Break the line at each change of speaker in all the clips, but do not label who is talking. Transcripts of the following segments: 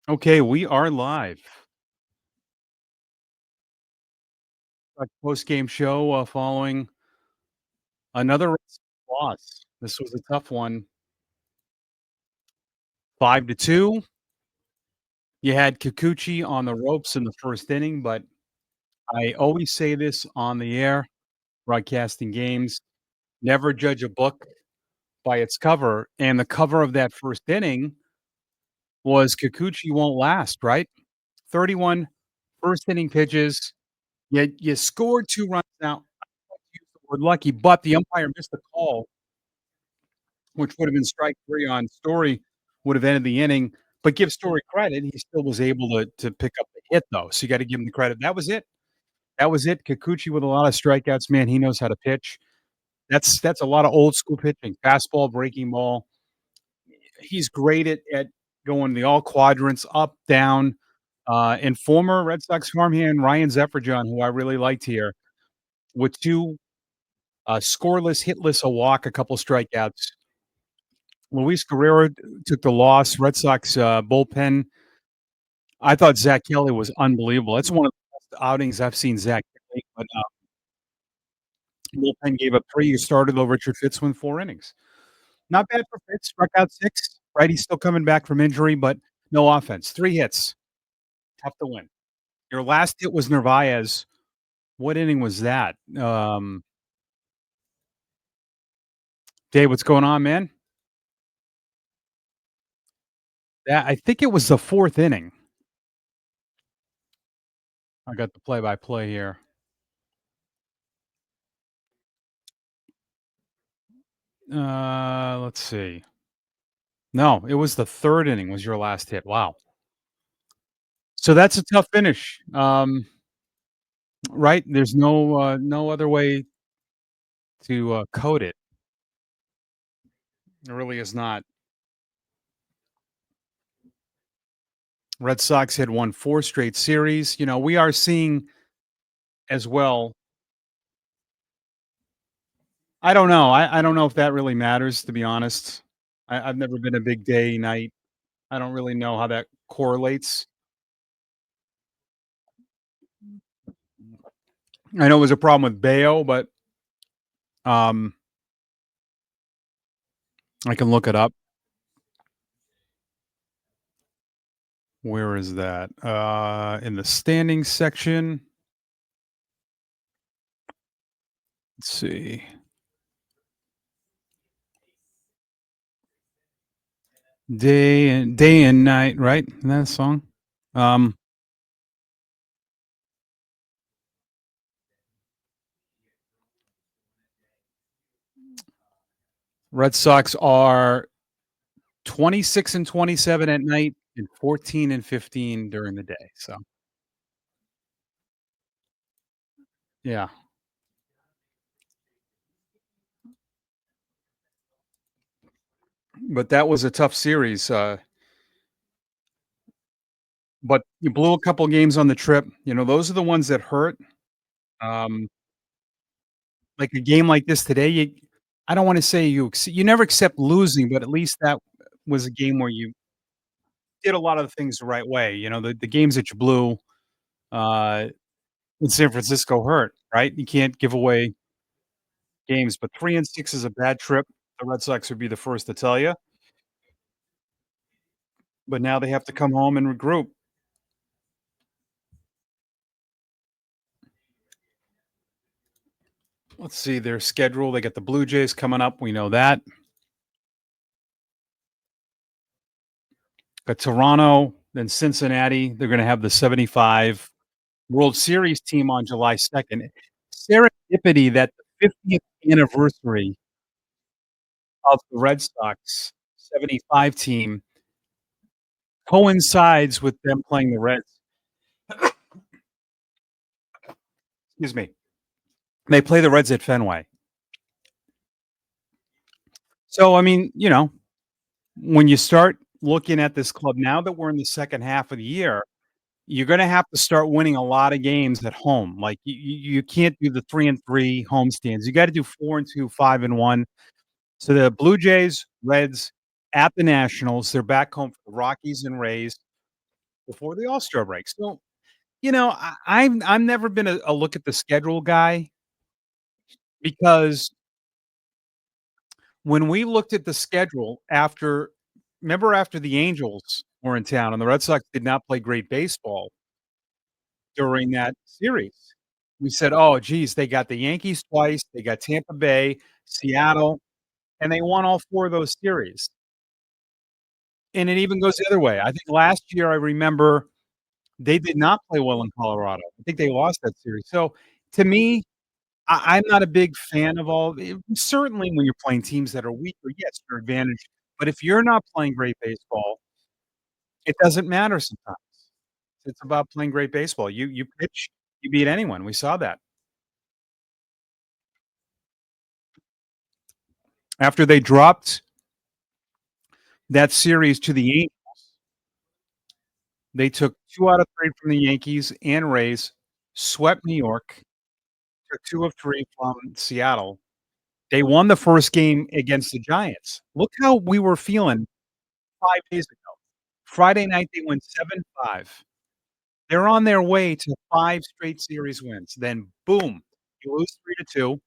Okay, we are live. Sox Post-Game Show, following another loss. This was a tough one, 5-2. You had Kikuchi on the ropes in the first inning, but I always say this on the air, broadcasting games, never judge a book by its cover, and the cover of that first inning was Kikuchi won't last, right? 31 first inning pitches, you scored 2 runs. Now, we're lucky, but the umpire missed the call, which would have been strike 3 on Story, would have ended the inning, but give Story credit, he still was able to pick up the hit, though, so you gotta give him the credit. That was it. That was it. Kikuchi with a lot of strikeouts, man, he knows how to pitch. That's a lot of old school pitching, fastball, breaking ball. He's great at going the all quadrants, up, down, and former Red Sox farmhand Ryan Zefferjon, who I really liked here, with 2, scoreless, hitless, a walk, a couple strikeouts. Luis Guerrero took the loss. Red Sox, bullpen, I thought Zach Kelly was unbelievable. That's one of the best outings I've seen Zach Kelly, but, bullpen gave up 3. You started though Richard Fitz went 4 innings. Not bad for Fitz, struck out 6, right? He's still coming back from injury, but no offense. 3 hits, tough to win. Your last hit was Narvaez. What inning was that? Dave, what's going on, man? Yeah, I think it was the 4th inning. I got the play-by-play here. Let's see. No, it was the 3rd inning was your last hit. Wow. So that's a tough finish, right? There's no other way to, code it. There really is not. Red Sox had won 4 straight series. You know, we are seeing as well. I don't know. I don't know if that really matters, to be honest. I've never been a big day, night. I don't really know how that correlates. I know it was a problem with Bayo, but, um, I can look it up. Where is that? In the standings section. Let's see. Day and night, right? Isn't that a song? Um, Red Sox are 26 and 27 at night and 14 and 15 during the day. So, yeah, but that was a tough series. But you blew a couple games on the trip. You know, those are the ones that hurt. Um, like a game like this today, I don't want to say you never accept losing, but at least that was a game where you did a lot of the things the right way. You know, the games that you blew uh, in San Francisco hurt, right? You can't give away games, but 3-6 is a bad trip. The Red Sox would be the first to tell you. But now they have to come home and regroup. Let's see their schedule. They got the Blue Jays coming up. We know that. Got Toronto, then Cincinnati. They're going to have the 75 World Series team on July 2nd. Serendipity that the 50th anniversary of the Red Sox 75 team coincides with them playing the Reds. Excuse me. They play the Reds at Fenway. So, I mean, you know, when you start looking at this club now that we're in the second half of the year, you're gonna have to start winning a lot of games at home. Like, you can't do the 3-3 homestands. You gotta do 4-2, 5-1. So, the Blue Jays, Reds, at the Nationals, they're back home for the Rockies and Rays. before the All-Star break. So, I've never been a look at the schedule guy because when we looked at the schedule after the Angels were in town and the Red Sox did not play great baseball during that series. We said, "Oh, geez, they got the Yankees twice, they got Tampa Bay, Seattle, and they won all 4 of those series." And it even goes the other way. I think last year, I remember they did not play well in Colorado. I think they lost that series. So, to me, I'm not a big fan of certainly when you're playing teams that are weaker, yes, your advantage, but if you're not playing great baseball, it doesn't matter sometimes. It's about playing great baseball. You pitch, you beat anyone. We saw that. After they dropped that series to the Yankees, they took 2 out of 3 from the Yankees and Rays, swept New York, took 2 of 3 from Seattle. They won the first game against the Giants. Look how we were feeling 5 days ago. Friday night, they went 7-5. They're on their way to 5 straight series wins. Then boom, you lose 3-2,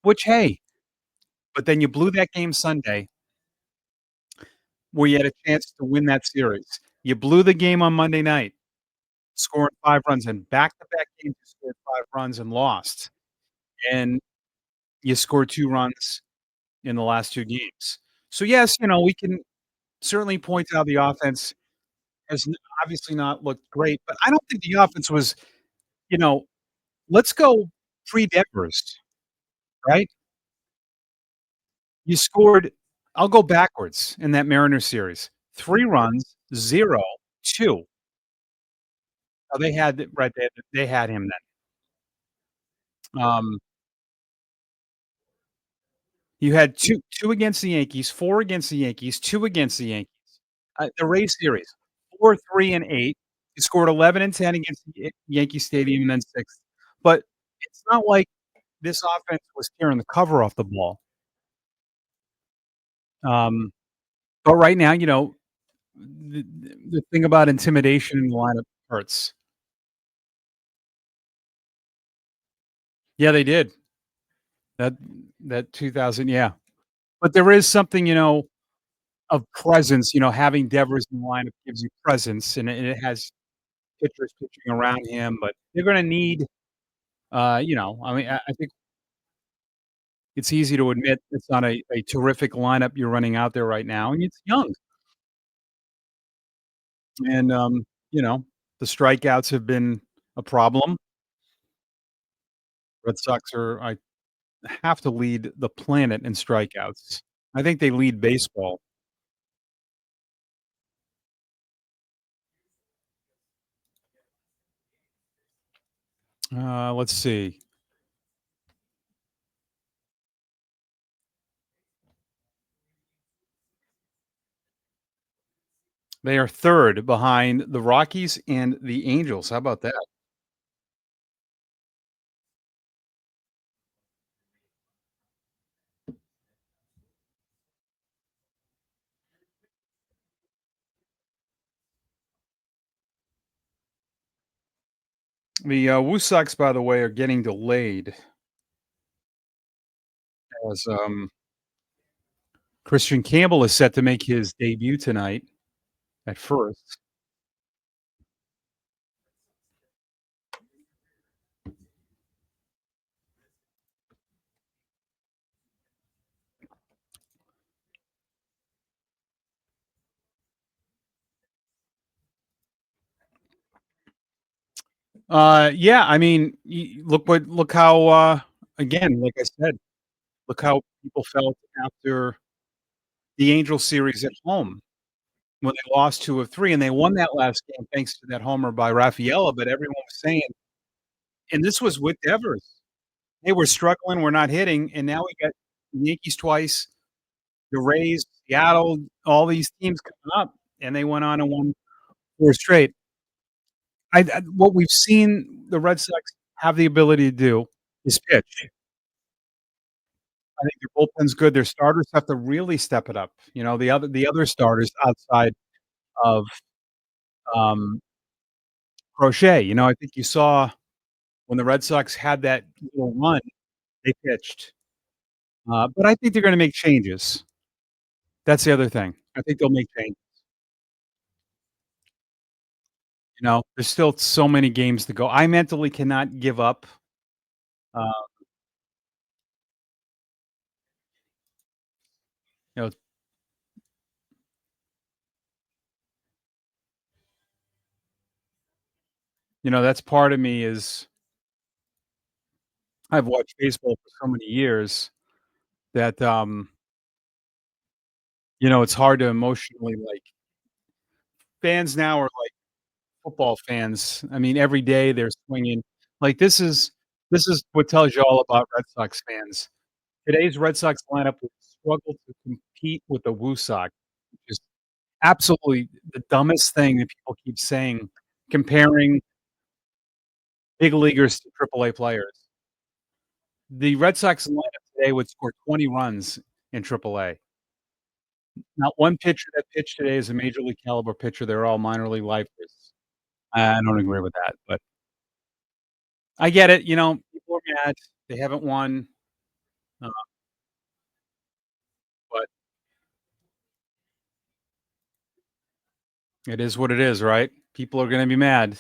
which, hey, but then you blew that game Sunday where you had a chance to win that series. You blew the game on Monday night, scoring 5 runs, and back-to-back games you scored 5 runs and lost, and you scored 2 runs in the last 2 games. So, yes, we can certainly point out the offense has obviously not looked great, but I don't think the offense was, you know, let's go pre-Devers, right? You scored I'll go backwards in that Mariners series. 3 runs, 0, 2. Oh, they had him then. You had 2 against the Yankees, 4 against the Yankees, 2 against the Yankees. The Rays series, 4, 3, and 8. You scored 11 and 10 against the Yankee Stadium and then 6. But it's not like this offense was tearing the cover off the ball. Um, but right now, the thing about intimidation in the lineup hurts. Yeah, they did. That that 2000, yeah. But there is something, of presence, having Devers in the lineup gives you presence, and it has pitchers pitching around him, but they're gonna need, I mean, I think it's easy to admit it's not a terrific lineup you're running out there right now, and it's young, and, the strikeouts have been a problem. Red Sox I have to lead the planet in strikeouts. I think they lead baseball. Let's see. They are 3rd behind the Rockies and the Angels. How about that? The, Woo Sox, by the way, are getting delayed as, Christian Campbell is set to make his debut tonight at first. Yeah, I mean, look how, again, like I said, look how people felt after the Angels series at home when they lost 2 of 3, and they won that last game thanks to that homer by Rafaela, but everyone was saying and this was with Devers. "Hey, we're struggling, we're not hitting," and now we got the Yankees twice, the Rays, Seattle, all these teams coming up, and they went on and won 4 straight. What we've seen the Red Sox have the ability to do is pitch. I think their bullpen's good, their starters have to really step it up. The other starters outside of, crochet. I think you saw when the Red Sox had that little run, they pitched. But I think they're gonna make changes. That's the other thing. I think they'll make changes. There's still so many games to go. I mentally cannot give up. Uh, you know that's part of me is I've watched baseball for so many years that, it's hard to emotionally, like fans now are like football fans. I mean, every day they're swinging. Like, this is what tells you all about Red Sox fans. Today's Red Sox lineup would struggle to compete with the Woo Sox, which is absolutely the dumbest thing that people keep saying, comparing big leaguers to AAA players. The Red Sox lineup today would score 20 runs in AAA. Not one pitcher that pitched today is a major league caliber pitcher. They're all minor league lifers. I don't agree with that, but I get it. People are mad. They haven't won, uh, but it is what it is, right? People are gonna be mad.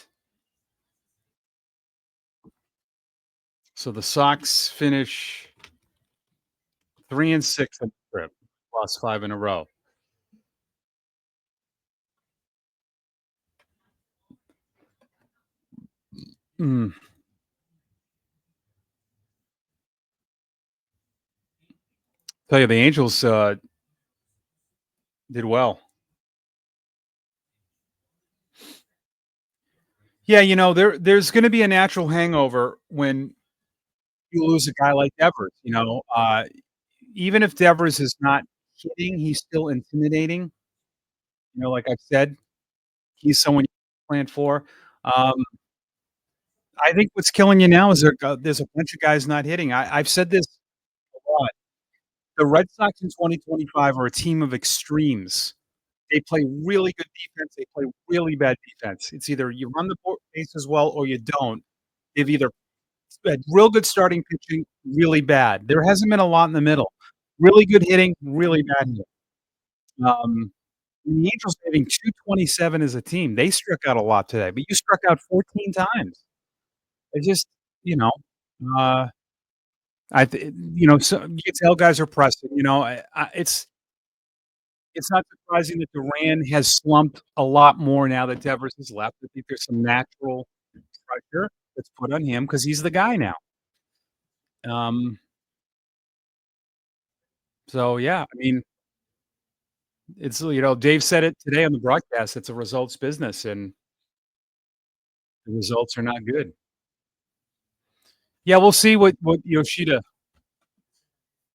So the Sox finish 3-6 on the trip, lost 5 in a row. Mm. Tell you the Angels, did well. Yeah, there's gonna be a natural hangover when you lose a guy like Devers. Even if Devers is not hitting, he's still intimidating. Like I've said, he's someone you plan for. Um, I think what's killing you now is there's a bunch of guys not hitting. I've said this a lot. The Red Sox in 2025 are a team of extremes. They play really good defense, they play really bad defense. It's either you run the bases well or you don't. They've either had real good starting pitching, really bad. There hasn't been a lot in the middle. Really good hitting, really bad hitting. The Angels hitting 227 as a team. They struck out a lot today, but you struck out 14 times. It just, you know, uh, so you can tell guys are pressing. It's not surprising that Duran has slumped a lot more now that Devers has left. I think there's some natural pressure that's put on him because he's the guy now. Um, so yeah, I mean, Dave said it today on the broadcast. It's a results business, and the results are not good. Yeah, we'll see what Yoshida.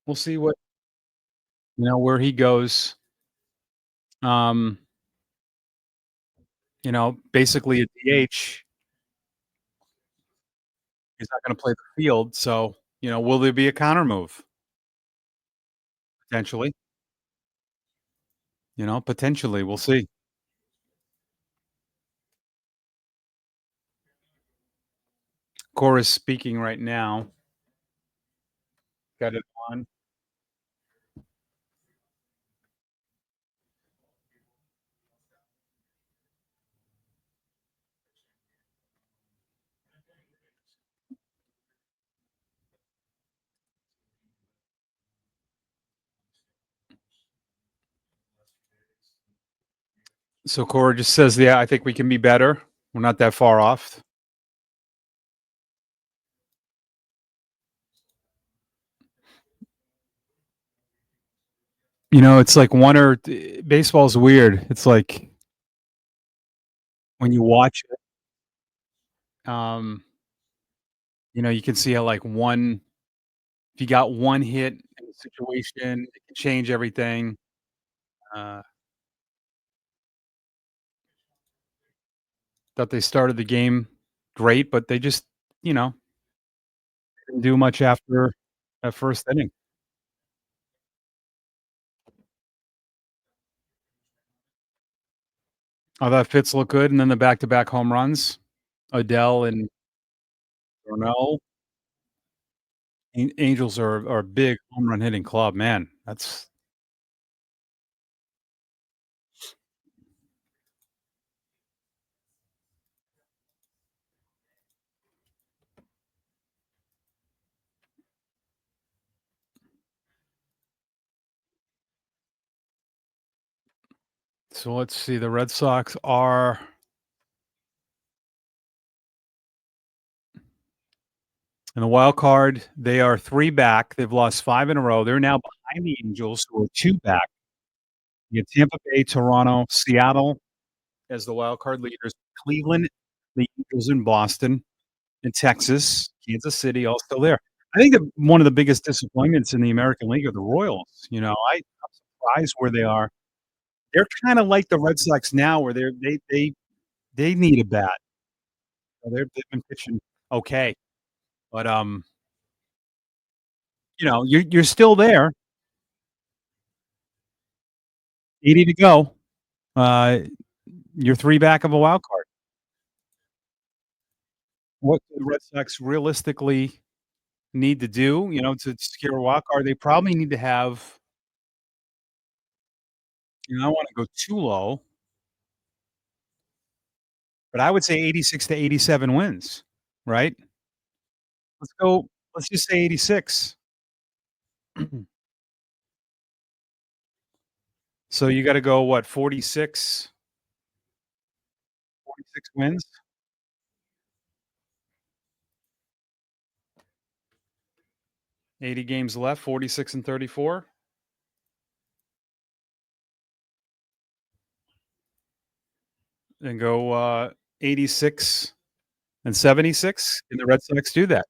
We'll see where he goes. Um, basically a DH. He's not going to play the field, so will there be a counter move potentially? Potentially, we'll see. Cora's speaking right now. Got it on. So Cora just says, "Yeah, I think we can be better. We're not that far off." It's like baseball's weird. It's like when you watch it, you can see how like if you got one hit in a situation, it can change everything. Uh, thought they started the game great, but they just, you know, didn't do much after that first inning. I thought Fitz looked good, and then the back-to-back home runs. Adele and Darnell. Angels are a big home run hitting club, man. That's so let's see, the Red Sox are in the wild card, they are 3 back. They've lost 5 in a row. They're now behind the Angels, who are 2 back. You get Tampa Bay, Toronto, Seattle as the wild card leaders, Cleveland, the Angels in Boston, and Texas, Kansas City, all still there. I think that one of the biggest disappointments in the American League are the Royals. I'm surprised where they are. They're kinda like the Red Sox now where they need a bat. They've been pitching okay, but, you're still there, 80 to go. Uh, you're 3 back of a wild card. What do the Red Sox realistically need to do, to secure a wild card? They probably need to have I don't wanna go too low, but I would say 86 to 87 wins, right? Let's just say 86. So you gotta go, what, 46 wins? 80 games left, 46 and 34, and go, 86 and 76. Can the Red Sox do that?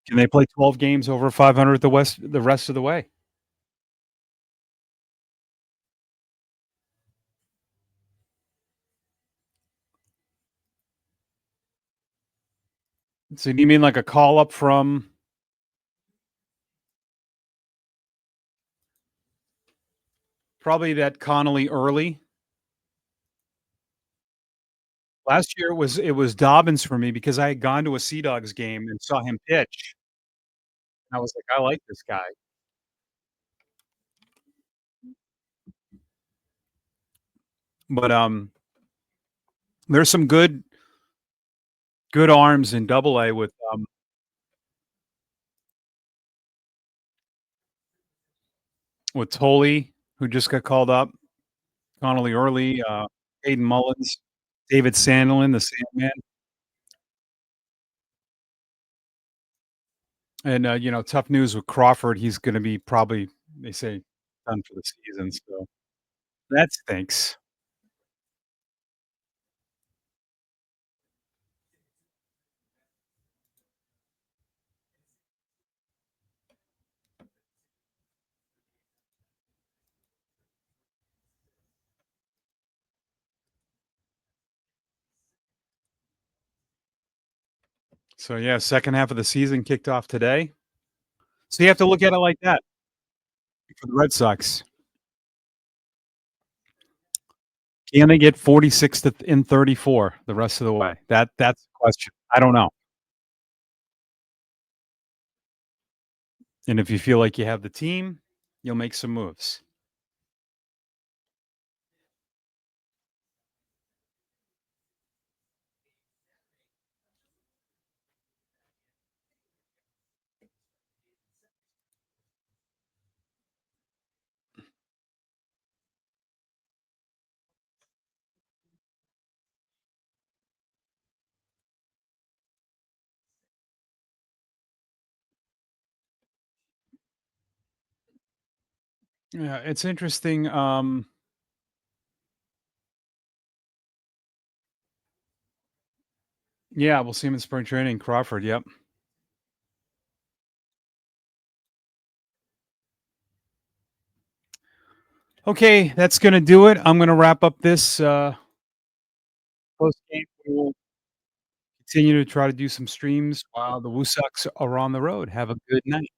Can they play 12 games over 500 the rest of the way? So do you mean like a call up from probably that Connolly early? Last year it was Dobbins for me because I had gone to a Sea Dogs game and saw him pitch. I was like, "I like this guy." But, there's some good arms in Double A with Tolley, who just got called up, Connolly Early, Hayden Mullins, David Sandelin, the Sandman, and, tough news with Crawford. He's gonna be probably, they say, done for the season, so that stinks. So, yeah, second half of the season kicked off today. So you have to look at it like that for the Red Sox. Can they get 46 to in 34 the rest of the way? That's the question. I don't know. And if you feel like you have the team, you'll make some moves. Yeah, it's interesting, yeah, we'll see him in spring training, Crawford, yep. Okay, that's gonna do it. I'm gonna wrap up this, post game. We will continue to try to do some streams while the Woo Sox are on the road. Have a good night.